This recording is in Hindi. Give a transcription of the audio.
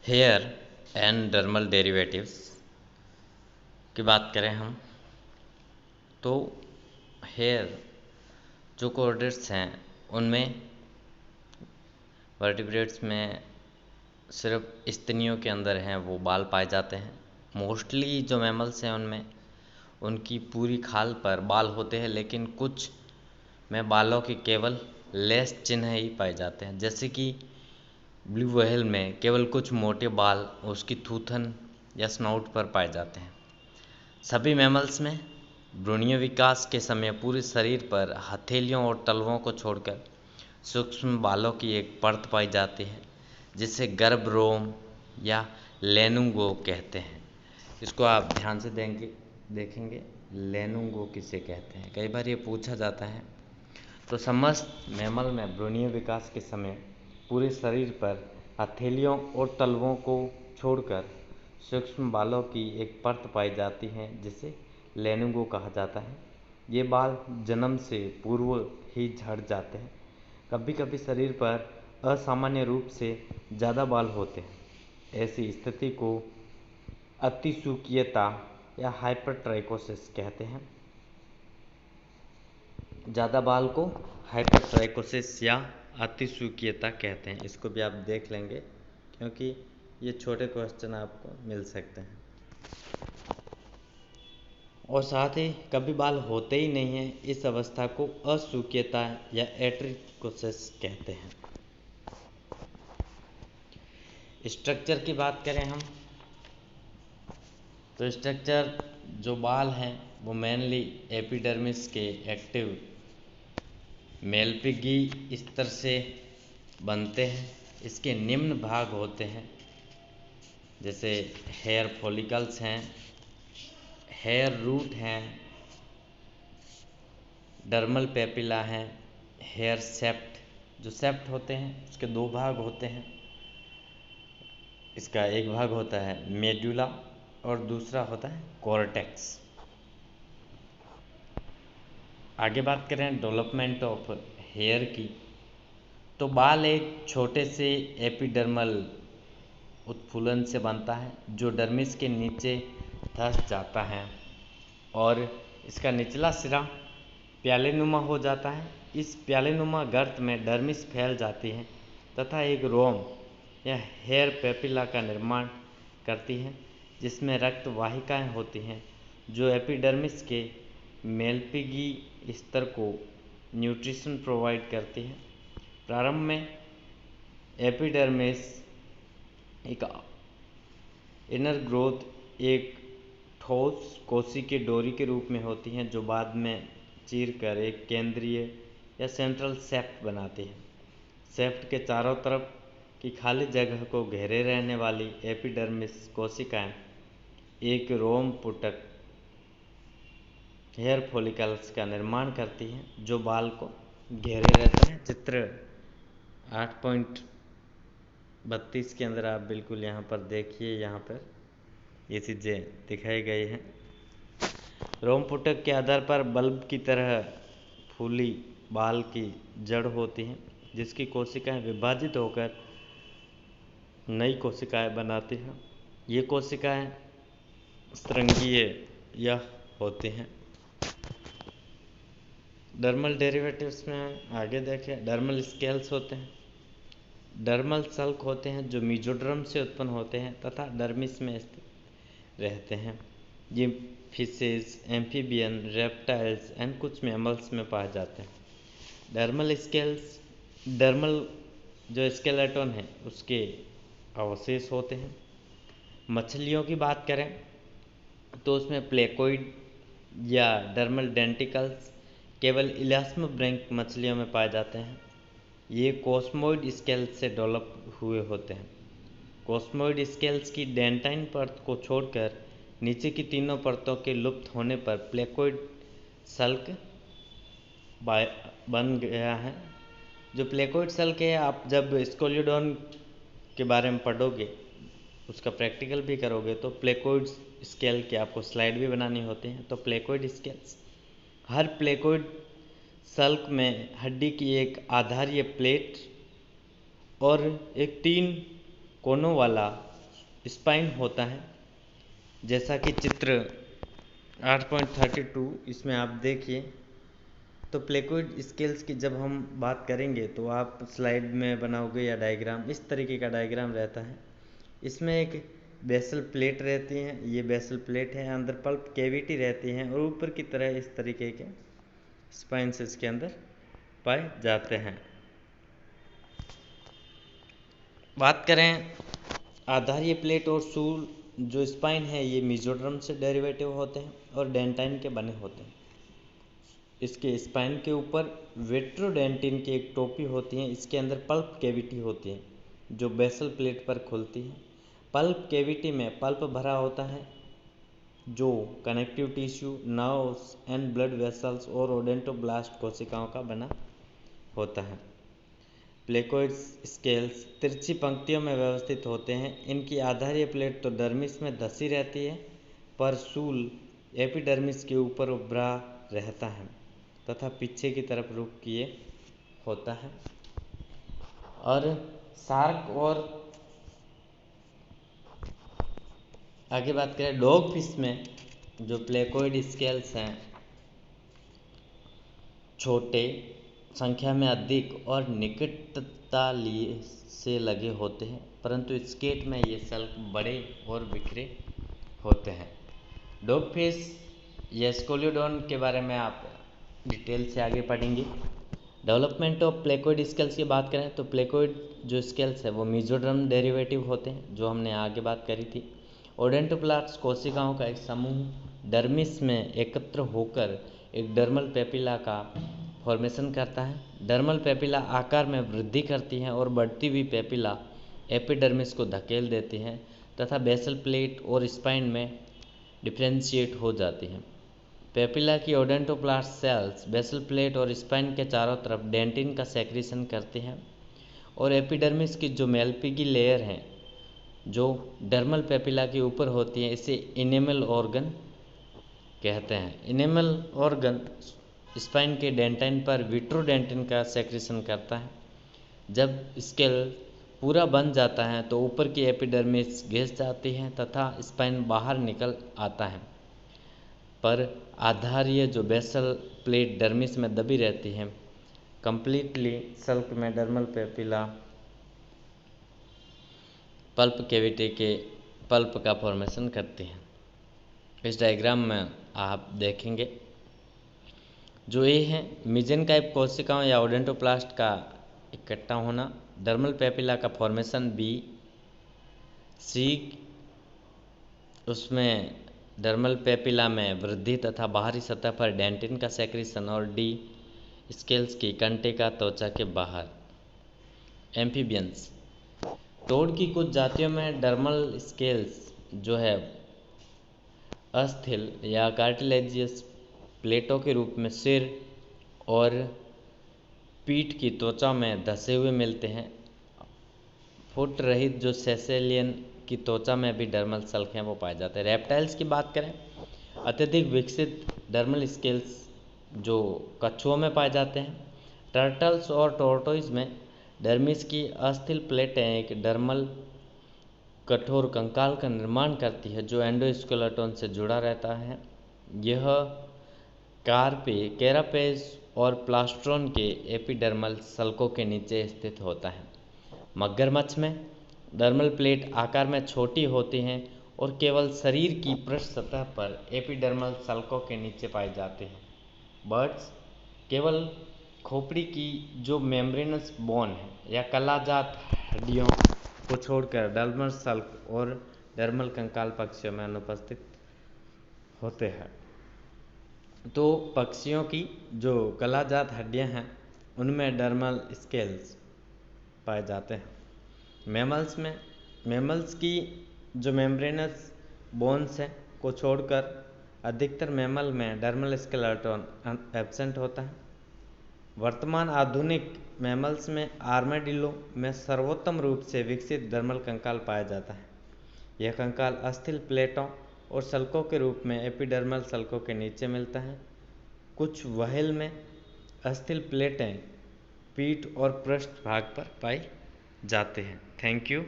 हेयर एंड डर्मल डेरिवेटिव्स की बात करें हम तो हेयर जो कोऑर्डिनेट्स हैं उनमें वर्टिब्रेट्स में सिर्फ स्तनियों के अंदर हैं वो बाल पाए जाते हैं। मोस्टली जो मैमल्स हैं उनमें उनकी पूरी खाल पर बाल होते हैं, लेकिन कुछ में बालों के केवल लेस चिन्ह ही पाए जाते हैं। जैसे कि ब्लू व्हेल में केवल कुछ मोटे बाल उसकी थूथन या स्नोट पर पाए जाते हैं। सभी मैमल्स में भ्रूणीय विकास के समय पूरे शरीर पर हथेलियों और तलवों को छोड़कर सूक्ष्म बालों की एक परत पाई जाती है, जिसे गर्भ रोम या लेनुंगो कहते हैं। इसको आप ध्यान से देखेंगे लेनुंगो किसे कहते हैं, कई बार ये पूछा जाता है। तो समस्त मैमल में भ्रूणीय विकास के समय पूरे शरीर पर हथेलियों और तलवों को छोड़कर सूक्ष्म बालों की एक परत पाई जाती है, जिसे लेनुंगो कहा जाता है। ये बाल जन्म से पूर्व ही झड़ जाते हैं। कभी कभी शरीर पर असामान्य रूप से ज़्यादा बाल होते हैं। ऐसी स्थिति को अतिशुक्रियता या हाइपरट्राइकोसिस कहते हैं। ज़्यादा बाल को हाइपरट्राइकोसिस या अतिशुक्रियता कहते हैं। इसको भी आप देख लेंगे क्योंकि ये छोटे क्वेश्चन आपको मिल सकते हैं। और साथ ही कभी बाल होते ही नहीं हैं, इस अवस्था को अशुक्रियता या एट्रिकोसिस कहते हैं। स्ट्रक्चर की बात करें हम तो स्ट्रक्चर जो बाल हैं वो मेनली एपिडर्मिस के एक्टिव मेलपिगी स्तर से बनते हैं। इसके निम्न भाग होते हैं, जैसे हेयर फॉलिकल्स हैं, हेयर रूट हैं, डर्मल पेपिला हैं, हेयर सेप्ट। जो सेप्ट होते हैं उसके दो भाग होते हैं। इसका एक भाग होता है मेडुला और दूसरा होता है कॉर्टेक्स। आगे बात करें डेवलपमेंट ऑफ हेयर की तो बाल एक छोटे से एपिडर्मल उत्फुलन से बनता है जो डर्मिस के नीचे धंस जाता है और इसका निचला सिरा प्यालेनुमा हो जाता है। इस प्यालेनुमा गर्त में डर्मिस फैल जाती है तथा एक रोम या हेयर पेपिला का निर्माण करती है, जिसमें रक्त वाहिकाएं होती हैं जो एपिडर्मिस के मेलपिगी स्तर को न्यूट्रिशन प्रोवाइड करती हैं। प्रारंभ में एपिडर्मिस एक इनर ग्रोथ एक ठोस कोशिकीय डोरी के रूप में होती हैं, जो बाद में चीरकर एक केंद्रीय या सेंट्रल सेप्ट बनाती है। सेप्ट के चारों तरफ की खाली जगह को घेरे रहने वाली एपिडर्मिस कोशिकाएं एक रोम पुटक हेयर फॉलिकल्स का निर्माण करती हैं, जो बाल को घेरे रहते हैं। चित्र 8.32 के अंदर आप बिल्कुल यहाँ पर देखिए, यहाँ पर ये चीज़ें दिखाई गई हैं। रोम पुटक के आधार पर बल्ब की तरह फूली बाल की जड़ होती हैं, जिसकी कोशिकाएं विभाजित होकर नई कोशिकाएं बनाती हैं। ये कोशिकाएं श्रृंगीय या होती हैं। डर्मल डेरिवेटिव्स में आगे देखें, डर्मल स्केल्स होते हैं, डर्मल सल्क होते हैं जो मीजोडर्म से उत्पन्न होते हैं तथा डर्मिस में स्थित रहते हैं। ये फिशेस, एम्फीबियन, रेप्टाइल्स एंड कुछ मैमल्स में पाए जाते हैं। डर्मल स्केल्स डर्मल जो स्केलेटन है उसके अवशेष होते हैं। मछलियों की बात करें तो उसमें प्लेकोइड या डर्मल डेंटिकल्स केवल इलास्मोब्रैंक मछलियों में पाए जाते हैं। ये कोस्मोइड स्केल्स से डेवलप हुए होते हैं। कोस्मोइड स्केल्स की डेंटाइन परत को छोड़कर नीचे की तीनों परतों के लुप्त होने पर प्लेकोइड सल्क बन गया है। जो प्लेकोइड सल्क है, आप जब स्कोलियोडॉन के बारे में पढ़ोगे, उसका प्रैक्टिकल भी करोगे, तो प्लेकोइड स्केल की आपको स्लाइड भी बनानी होती है। तो प्लेकोइड स्केल्स, हर प्लेकोइड सल्क में हड्डी की एक आधारीय प्लेट और एक 3 कोनों वाला स्पाइन होता है, जैसा कि चित्र 8.32 इसमें आप देखिए। तो प्लेकोइड स्केल्स की जब हम बात करेंगे तो आप स्लाइड में बनाओगे या डायग्राम, इस तरीके का डायग्राम रहता है। इसमें एक बेसल प्लेट रहती है, ये बेसल प्लेट है, अंदर पल्प कैविटी रहती है और ऊपर की तरह इस तरीके के स्पाइन्स इसके अंदर पाए जाते हैं। बात करें आधारीय प्लेट और सूल, जो स्पाइन है ये मेसोडर्म से डेरिवेटिव होते हैं और डेंटाइन के बने होते हैं। इसके स्पाइन के ऊपर विट्रोडेंटिन की एक टोपी होती है, इसके अंदर पल्प कैविटी होती है जो बेसल प्लेट पर खुलती है। पल्प कैविटी में पल्प भरा होता है जो connective tissue, nerves and blood vessels और ओडेंटोब्लास्ट कोशिकाओं का बना होता है। प्लेकोइड स्केल्स तिरछी पंक्तियों में व्यवस्थित होते हैं। इनकी आधारीय प्लेट तो डर्मिस में धसी रहती है, पर सूल एपिडर्मिस के ऊपर उभरा रहता है तथा पीछे की तरफ रुख किए होता है। और शार्क और आगे बात करें डॉग फिश में, जो प्लेकोइड स्केल्स हैं छोटे, संख्या में अधिक और निकटता से लगे होते हैं, परंतु स्केट में ये सल्क बड़े और बिखरे होते हैं। डॉग फिश या स्कोलियोडोन के बारे में आप डिटेल से आगे पढ़ेंगे। डेवलपमेंट ऑफ प्लेकोइड स्केल्स की बात करें तो प्लेकोइड जो स्केल्स है वो मेसोडर्म डेरिवेटिव होते हैं, जो हमने आगे बात करी थी। ओडेंटोब्लास्ट कोशिकाओं का एक समूह डर्मिस में एकत्र होकर एक डर्मल पेपिला का फॉर्मेशन करता है। डर्मल पेपिला आकार में वृद्धि करती हैं और बढ़ती हुई पेपिला एपिडर्मिस को धकेल देती हैं तथा बेसल प्लेट और स्पाइन में डिफ्रेंशिएट हो जाती हैं। पेपिला की ओडेंटोब्लास्ट सेल्स बेसल प्लेट और स्पाइन के चारों तरफ डेंटिन का सेक्रेशन करते हैं और एपिडर्मिस की जो मेलपिगी लेयर है जो डर्मल पेपिला के ऊपर होती है, इसे इनेमल ऑर्गन कहते हैं। इनेमल ऑर्गन स्पाइन के डेंटाइन पर विट्रोडेंटिन का सेक्रेशन करता है। जब स्केल पूरा बन जाता है तो ऊपर की एपिडर्मिस घिस जाती है तथा स्पाइन बाहर निकल आता है, पर आधारीय जो बेसल प्लेट डर्मिस में दबी रहती है। कंप्लीटली सल्क में डर्मल पेपिला पल्प कैविटी के पल्प का फॉर्मेशन करती हैं। इस डायग्राम में आप देखेंगे जो ये है मेसेनकाइम कोशिकाओं या ओडेंटोप्लास्ट का इकट्ठा होना, डर्मल पेपिला का फॉर्मेशन बी, सी उसमें डर्मल पेपिला में वृद्धि तथा बाहरी सतह पर डेंटिन का सेक्रेशन, और डी स्केल्स की कंटिका त्वचा के बाहर। एम्फीबियंस टोड की कुछ जातियों में डर्मल स्केल्स जो है अस्थिल या कार्टिलेजियस प्लेटों के रूप में सिर और पीठ की त्वचा में धसे हुए मिलते हैं। फुट रहित जो सेसेलियन की त्वचा में भी डर्मल सल्क हैं वो पाए जाते हैं। रेप्टाइल्स की बात करें, अत्यधिक विकसित डर्मल स्केल्स जो कछुओं में पाए जाते हैं। टर्टल्स और टोर्टोइज में डर्मिस की अस्थिल प्लेटें एक डर्मल कठोर कंकाल का निर्माण करती है जो एंडोस्केलेटन से जुड़ा रहता है। यह कार्पे, कैरापेस और प्लास्ट्रॉन के एपिडर्मल सल्कों के नीचे स्थित होता है। मगरमच्छ में डर्मल प्लेट आकार में छोटी होती हैं और केवल शरीर की पृष्ठ सतह पर एपिडर्मल सल्कों के नीचे पाई जाती हैं। बर्ड्स केवल खोपड़ी की जो मेम्ब्रेनस बोन है या कलाजात हड्डियों को छोड़कर डर्मल सल्क और डर्मल कंकाल पक्षियों में अनुपस्थित होते हैं। तो पक्षियों की जो कलाजात हड्डियां हैं उनमें डर्मल स्केल्स पाए जाते हैं। मैमल्स में मैमल्स की जो मेम्ब्रेनस बोन्स हैं को छोड़कर अधिकतर मैमल में डर्मल स्केलेटन एब्सेंट होता है। वर्तमान आधुनिक मैमल्स में आर्मेडिलो में सर्वोत्तम रूप से विकसित डर्मल कंकाल पाया जाता है। यह कंकाल अस्थिल प्लेटों और सल्कों के रूप में एपिडर्मल सल्कों के नीचे मिलता है। कुछ व्हेल में अस्थिल प्लेटें पीठ और पृष्ठ भाग पर पाई जाते हैं। Thank you.